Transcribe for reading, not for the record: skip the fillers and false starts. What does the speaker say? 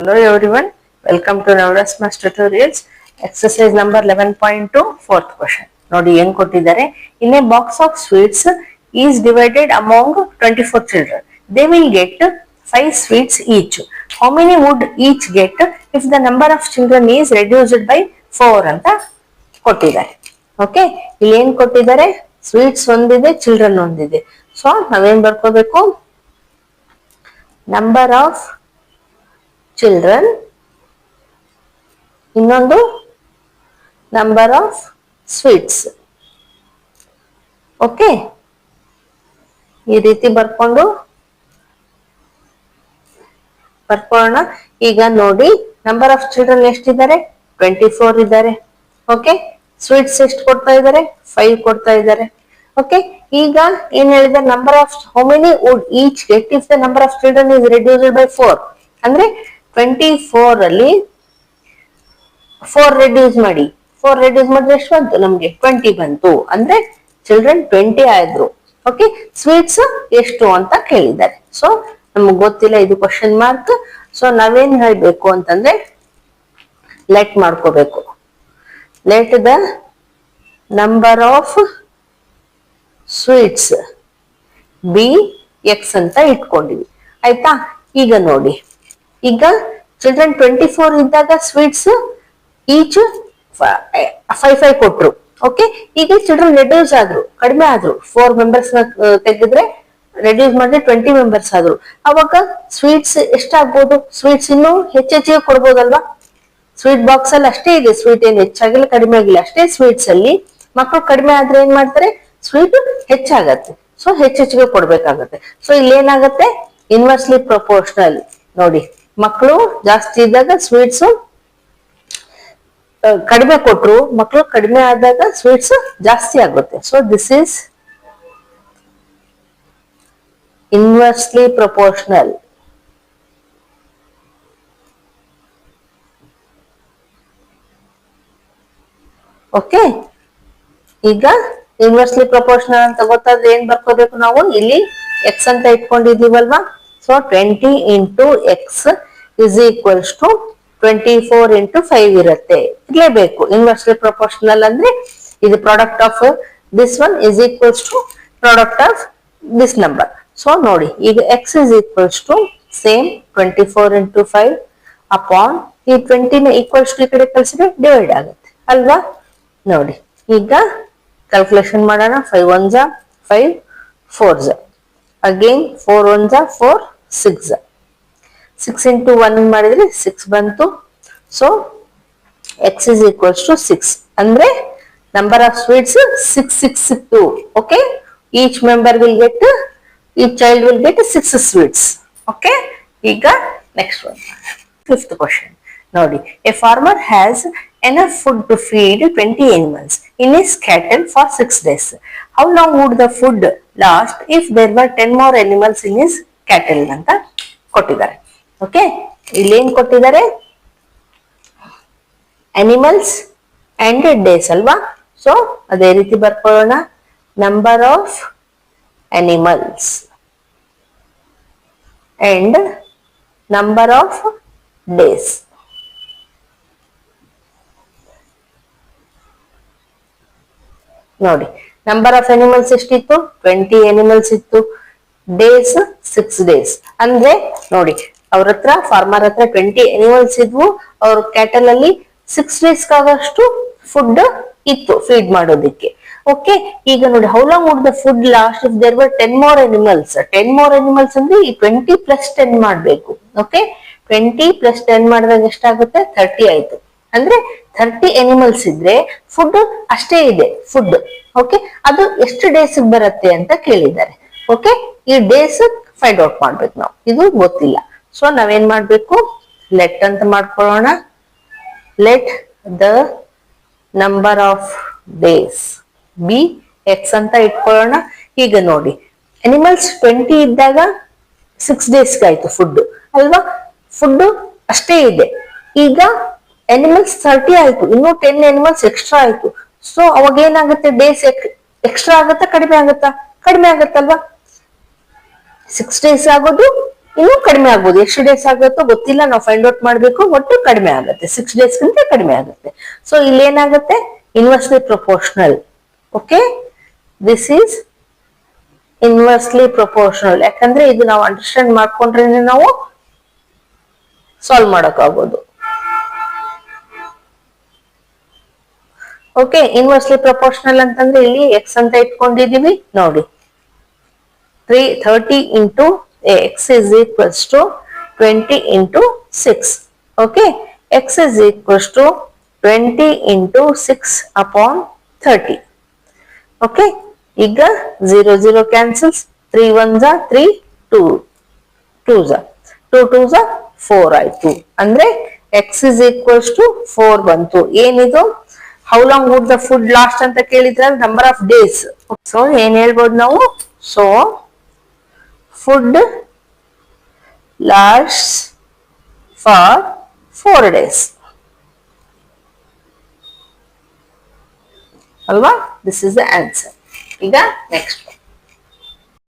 Hello everyone, welcome to Navras Mass Tutorials. Exercise number 11.2, fourth question. ನೋಡಿ ಏನು ಕೊಟ್ಟಿದ್ದಾರೆ. In a box of sweets is divided among 24 children. They will get 5 sweets each. How many would each get if the number of children is reduced by 4 ಅಂತ ಕೊಟ್ಟಿದ್ದಾರೆ. Okay, ಇಲ್ಲಿ ಏನು ಕೊಟ್ಟಿದ್ದಾರೆ? Sweets ಒಂದಿದೆ, children ಒಂದಿದೆ. ಸೊ ನಾವೇನ್ ಬರ್ಕೋಬೇಕು? Number of children, ಇನ್ನೊಂದು number of sweets. Okay, ಈ ರೀತಿ ಬರ್ಕೊಳ್ಳೋಣ. ಈಗ ನೋಡಿ, ನಂಬರ್ ಆಫ್ ಚಿಲ್ಡ್ರನ್ ಎಷ್ಟಿದ್ದಾರೆ? 24 ಇದ್ದಾರೆ. ಓಕೆ, ಸ್ವೀಟ್ಸ್ ಎಷ್ಟು ಕೊಡ್ತಾ ಇದ್ದಾರೆ? 5 ಕೊಡ್ತಾ ಇದ್ದಾರೆ. ಓಕೆ, ಈಗ ಏನ್ ಹೇಳಿದ್ದಾರೆ? Number of how many would each get if the number of children is reduced by 4. ಅಂದ್ರೆ 24 ಅಲ್ಲಿ 4 ರೆಡ್ಯೂಸ್ ಮಾಡಿ, 4 ರೆಡ್ಯೂಸ್ ಮಾಡಿದ್ರೆ ಎಷ್ಟು ಬಂತು? ನಮ್ಗೆ 20 ಬಂತು. ಅಂದ್ರೆ ಚಿಲ್ಡ್ರನ್ 20 ಆಯ್ತು. ಓಕೆ, ಸ್ವೀಟ್ಸ್ ಎಷ್ಟು ಅಂತ ಕೇಳಿದ್ದಾರೆ. ಸೊ ನಮಗ್ ಗೊತ್ತಿಲ್ಲ, ಇದು ಕ್ವಶನ್ ಮಾರ್ಕ್. ಸೊ ನಾವೇನ್ ಹೇಳ್ಬೇಕು ಅಂತಂದ್ರೆ, ಲೆಟ್ ಮಾಡ್ಕೋಬೇಕು. Let the number of sweets B X ಅಂತ ಇಟ್ಕೊಂಡಿವಿ. ಆಯ್ತಾ? ಈಗ ನೋಡಿ, ಈಗ ಚಿಲ್ಡ್ರನ್ 24 ಇದ್ದಾಗ ಸ್ವೀಟ್ಸ್ ಈಚ್ 5 ಕೊಟ್ರು. ಓಕೆ, ಈಗ ಚಿಲ್ಡ್ರನ್ ರೆಡ್ಯೂಸ್ ಆದ್ರು, ಕಡಿಮೆ ಆದ್ರು. 4 ಮೆಂಬರ್ಸ್ ನ ತೆಗೆದ್ರೆ ರೆಡ್ಯೂಸ್ ಮಾಡಿ 20 ಮೆಂಬರ್ಸ್ ಆದ್ರು. ಅವಾಗ ಸ್ವೀಟ್ಸ್ ಎಷ್ಟಾಗ್ಬೋದು? ಸ್ವೀಟ್ಸ್ ಇನ್ನೂ ಹೆಚ್ಚೆಚ್ಚಿಗೆ ಕೊಡ್ಬೋದಲ್ವಾ? ಸ್ವೀಟ್ ಬಾಕ್ಸ್ ಅಲ್ಲಿ ಅಷ್ಟೇ ಇದೆ, ಸ್ವೀಟ್ ಏನ್ ಹೆಚ್ಚಾಗಿಲ್ಲ ಕಡಿಮೆ ಆಗಿಲ್ಲ, ಅಷ್ಟೇ ಸ್ವೀಟ್ಸ್ ಅಲ್ಲಿ. ಮಕ್ಕಳು ಕಡಿಮೆ ಆದ್ರೆ ಏನ್ ಮಾಡ್ತಾರೆ? ಸ್ವೀಟ್ ಹೆಚ್ಚಾಗತ್ತೆ. ಸೊ ಹೆಚ್ಚೆಚ್ಚಿಗೆ ಕೊಡ್ಬೇಕಾಗತ್ತೆ. ಸೊ ಇಲ್ಲಿ ಏನಾಗತ್ತೆ? Inversely proportional. ನೋಡಿ, ಮಕ್ಕಳು ಜಾಸ್ತಿ ಇದ್ದಾಗ ಸ್ವೀಟ್ಸ್ ಕಡಿಮೆ ಕೊಟ್ರು, ಮಕ್ಕಳು ಕಡಿಮೆ ಆದಾಗ ಸ್ವೀಟ್ಸ್ ಜಾಸ್ತಿ ಆಗುತ್ತೆ. So this is inversely proportional. Okay, ಈಗ ಇನ್ವರ್ಸ್ಲಿ ಪ್ರಪೋರ್ಷನಲ್ ಅಂತ ಗೊತ್ತಾದ್ರೆ ಏನ್ ಬರ್ಕೋಬೇಕು ನಾವು? ಇಲ್ಲಿ ಎಕ್ಸ್ ಅಂತ ಇಟ್ಕೊಂಡಿದೀವಲ್ವಾ? So 20 into X is equals to 24 into 5 ಇರುತ್ತೆ. ಇರ್ಲೇಬೇಕು. ಇನ್ವರ್ಸ್ಲಿ ಪ್ರಪೋರ್ಷನಲ್ ಅಂದ್ರೆ ಇದು product of this one is equals to product of this number. So ನೋಡಿ, ಈಗ X is equals to same 24 into 5 upon ಈ 20 ನ ಈಕ್ವಲ್ಸ್ ಟು ಈ ಕಡೆ ಕಳಿಸಿದ್ರೆ ಡಿವೈಡ್ ಆಗುತ್ತೆ ಅಲ್ವಾ? ನೋಡಿ, ಈಗ ಕ್ಯಾಲ್ಕುಲೇಷನ್ ಮಾಡೋಣ. 5 1 5 4 ಅಗೇನ್ 4 1 4 6 6 ಇಂಟು 1 ಮಾಡಿದ್ರೆ 6 ಬಂತು. So X is equals to 6 ಅಂದ್ರೆ ನಂಬರ್ ಆಫ್ ಸ್ವೀಟ್ಸ್ 6 ಸಿಕ್ತು. Okay, each member will get, each child will get 6 sweets. Okay, ಈಗ ನೆಕ್ಸ್ಟ್ ಒನ್, ಫಿಫ್ತ್ ಕ್ವಶನ್. ನೋಡಿ, a farmer has enough food to feed 20 animals in his cattle for 6 days. How long would the food last if there were 10 more animals in his cattle ಅಂತ ಕೊಟ್ಟಿದ್ದಾರೆ. Okay, ಇಲ್ಲಿ ಏನ್ ಕೊಟ್ಟಿದ್ದಾರೆ? Animals and days ಅಲ್ವಾ? So ಅದೇ ರೀತಿ ಬರ್ಕೊಳ್ಳೋಣ. Number of animals and number of days. ನೋಡಿ, ನಂಬರ್ ಆಫ್ ಅನಿಮಲ್ಸ್ ಎಷ್ಟಿತ್ತು? 20 ಅನಿಮಲ್ಸ್ ಇತ್ತು. Days 6 days. ಅಂದ್ರೆ ನೋಡಿ, ಅವ್ರ ಹತ್ರ, ಫಾರ್ಮರ್ ಹತ್ರ 20 ಅನಿಮಲ್ಸ್ ಇದ್ವು. ಅವ್ರ ಕ್ಯಾಟಲ್ ಅಲ್ಲಿ 6 ಡೇಸ್ ಆಗೋಷ್ಟು ಫುಡ್ ಇತ್ತು ಫೀಡ್ ಮಾಡೋದಿಕ್ಕೆ. ಓಕೆ, ಈಗ ನೋಡಿ, how long would the food last if there were 10 more animals. 10 more animals ಅಂದ್ರೆ ಈ 20 ಪ್ಲಸ್ 10 ಮಾಡ್ಬೇಕು. ಓಕೆ, 20 ಪ್ಲಸ್ 10 ಮಾಡಿದಾಗ ಎಷ್ಟಾಗುತ್ತೆ? 30 ಆಯ್ತು. ಅಂದ್ರೆ 30 ಅನಿಮಲ್ಸ್ ಇದ್ರೆ ಫುಡ್ ಅಷ್ಟೇ ಇದೆ ಫುಡ್. ಓಕೆ, ಅದು ಎಷ್ಟು ಡೇಸ್ ಬರುತ್ತೆ ಅಂತ ಕೇಳಿದ್ದಾರೆ. ಓಕೆ, ಈ ಡೇಸ್ ಫೈಂಡ್ ಔಟ್ ಮಾಡ್ಬೇಕು ನಾವು, ಇದು ಗೊತ್ತಿಲ್ಲ. ಸೊ ನಾವೇನ್ ಮಾಡ್ಬೇಕು? ಲೆಟ್ ಅಂತ ಮಾಡ್ಕೊಳ್ಳೋಣ. Let the number of days B X ಅಂತ ಇಟ್ಕೊಳ್ಳೋಣ. ಈಗ ನೋಡಿ, ಅನಿಮಲ್ಸ್ 20 ಇದ್ದಾಗ 6 ಡೇಸ್ಗೆ ಆಯ್ತು ಫುಡ್ ಅಲ್ವಾ? ಫುಡ್ ಅಷ್ಟೇ ಇದೆ. ಈಗ ಅನಿಮಲ್ಸ್ 30 ಆಯ್ತು, ಇನ್ನು 10 ಅನಿಮಲ್ಸ್ ಎಕ್ಸ್ಟ್ರಾ ಆಯ್ತು. ಸೊ ಅವಾಗ ಏನಾಗುತ್ತೆ? ಡೇಸ್ ಎಕ್ಸ್ಟ್ರಾ ಆಗತ್ತಾ ಕಡಿಮೆ ಆಗತ್ತಾ? ಕಡಿಮೆ ಆಗತ್ತಲ್ವಾ? 6 ಡೇಸ್ ಆಗೋದು ಇನ್ನೂ ಕಡಿಮೆ ಆಗ್ಬೋದು. ಎಷ್ಟು ಡೇಸ್ ಆಗುತ್ತೋ ಗೊತ್ತಿಲ್ಲ, ನಾವು ಫೈಂಡ್ ಔಟ್ ಮಾಡ್ಬೇಕು. ಒಟ್ಟು ಕಡಿಮೆ ಆಗುತ್ತೆ, 6 days ಗಿಂತ ಕಡಿಮೆ ಆಗುತ್ತೆ. ಸೊ ಇಲ್ಲಿ ಏನಾಗುತ್ತೆ, inversely proportional. Okay, this is inversely proportional. ಯಾಕಂದ್ರೆ ಇದು ನಾವು ಅಂಡರ್ಸ್ಟ್ಯಾಂಡ್ ಮಾಡ್ಕೊಂಡ್ರೆ ನಾವು ಸಾಲ್ವ್ ಮಾಡೋಕ್ಕಾಗೋದು. ಓಕೆ, ಇನ್ವರ್ಸ್ಲಿ ಪ್ರಪೋರ್ಷನಲ್ ಅಂತಂದ್ರೆ ಇಲ್ಲಿ ಎಕ್ಸ್ ಅಂತ ಇಟ್ಕೊಂಡಿದೀವಿ ನೋಡಿ. 30 into x is equals to 20 into 6. Okay, x is equals to 20 into 6 upon 30. Okay, ಈಗ 0 0 cancels, 3 1s are 3, 2 2s are 2 2s are 4 ಆಯ್ತು. ಅಂದ್ರೆ x is equals to 4 ಬಂತು. ಏನಿದು, how long would the food last ಅಂತ ಕೇಳಿದ್ರೆ number of days. So ಏನ್ ಹೇಳ್ಬೋದು ನಾವು, so food lasts for 4 days. Alva, this is the answer. ಈಗ next one.